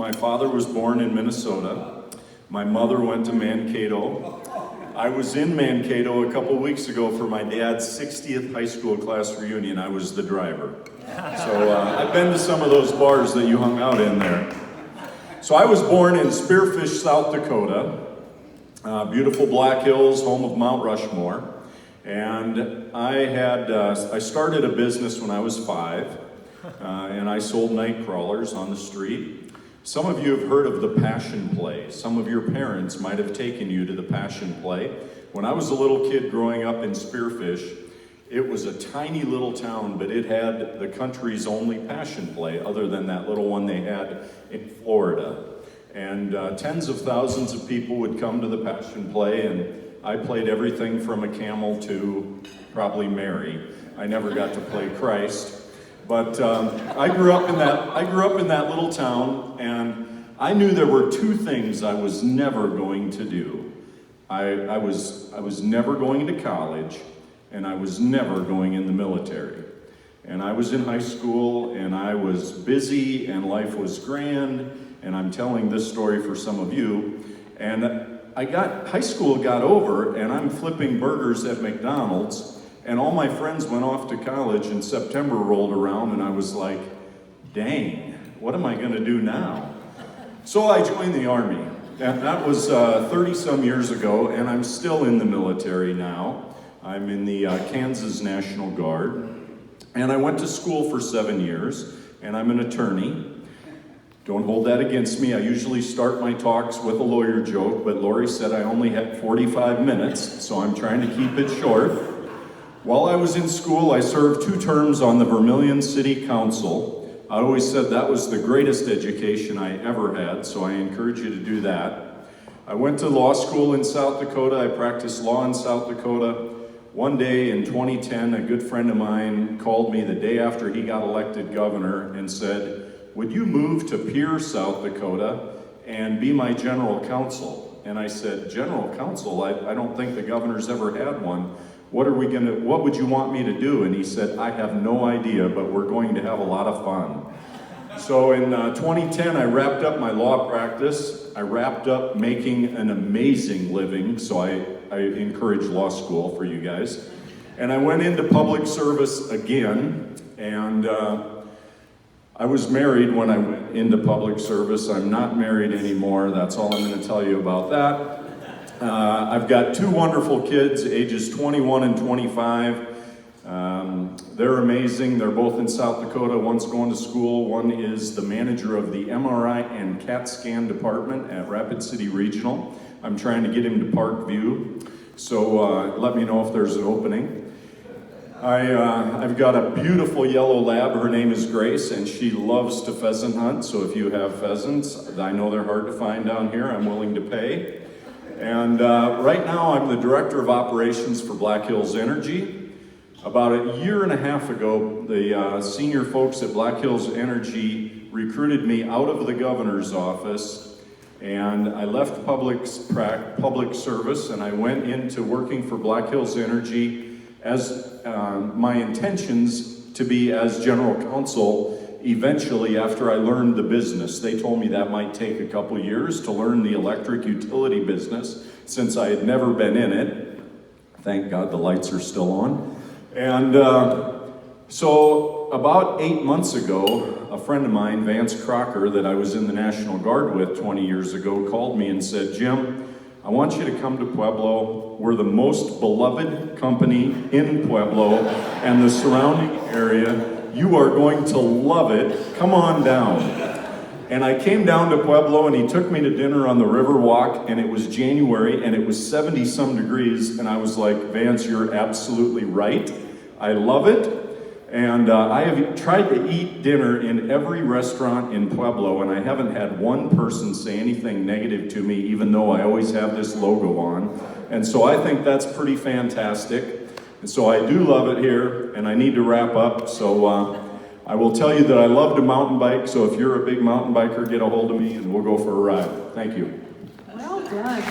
My father was born in Minnesota. My mother went to Mankato. I was in Mankato a couple weeks ago for my dad's 60th high school class reunion. I was the driver. So I've been to some of those bars that you hung out in there. So I was born in Spearfish, South Dakota. Beautiful Black Hills, home of Mount Rushmore. And I started a business when I was 5, and I sold night crawlers on the street. Some of you have heard of the Passion Play. Some of your parents might have taken you to the Passion Play. When I was a little kid growing up in Spearfish, it was a tiny little town, but it had the country's only Passion Play, other than that little one they had in Florida. And tens of thousands of people would come to the Passion Play, and I played everything from a camel to probably Mary. I never got to play Christ. But I grew up in that little town, and I knew there were two things I was never going to do. I was never going to college, and I was never going in the military. And I was in high school, and I was busy, and life was grand, and I'm telling this story for some of you. And high school got over, and I'm flipping burgers at McDonald's, and all my friends went off to college, and September rolled around, and I was like, dang, what am I gonna do now? So I joined the Army, and that was 30-some years ago, and I'm still in the military now. I'm in the Kansas National Guard, and I went to school for 7 years, and I'm an attorney. Don't hold that against me. I usually start my talks with a lawyer joke, but Lori said I only had 45 minutes, so I'm trying to keep it short. While I was in school, I served 2 terms on the Vermilion City Council. I always said that was the greatest education I ever had, so I encourage you to do that. I went to law school in South Dakota. I practiced law in South Dakota. One day in 2010, a good friend of mine called me the day after he got elected governor and said, "Would you move to Pierce, South Dakota, and be my general counsel?" And I said, "General counsel? I don't think the governor's ever had one. What would you want me to do?" And he said, "I have no idea, but we're going to have a lot of fun." So in 2010, I wrapped up my law practice. I wrapped up making an amazing living, so I encourage law school for you guys. And I went into public service again, and I was married when I went into public service. I'm not married anymore. That's all I'm going to tell you about that. I've got 2 wonderful kids, ages 21 and 25. They're amazing. They're both in South Dakota. One's going to school. One is the manager of the MRI and CAT scan department at Rapid City Regional. I'm trying to get him to Parkview, so let me know if there's an opening. I've got a beautiful yellow lab. Her name is Grace, and she loves to pheasant hunt, so if you have pheasants, I know they're hard to find down here. I'm willing to pay. And right now, I'm the Director of Operations for Black Hills Energy. About a year and a half ago, the senior folks at Black Hills Energy recruited me out of the governor's office, and I left public service, and I went into working for Black Hills Energy as my intentions to be as general counsel eventually after I learned the business. They told me that might take a couple years to learn the electric utility business since I had never been in it. Thank God the lights are still on. And so about 8 months ago, a friend of mine, Vance Crocker, that I was in the National Guard with 20 years ago, called me and said, "Jim, I want you to come to Pueblo. We're the most beloved company in Pueblo and the surrounding area. You are going to love it. Come on down." And I came down to Pueblo, and he took me to dinner on the Riverwalk, and it was January, and it was 70-some degrees, and I was like, "Vance, you're absolutely right. I love it." And I have tried to eat dinner in every restaurant in Pueblo, and I haven't had one person say anything negative to me, even though I always have this logo on. And so I think that's pretty fantastic. And so I do love it here, and I need to wrap up. So I will tell you that I love to mountain bike, so if you're a big mountain biker, get a hold of me, and we'll go for a ride. Thank you. Well done.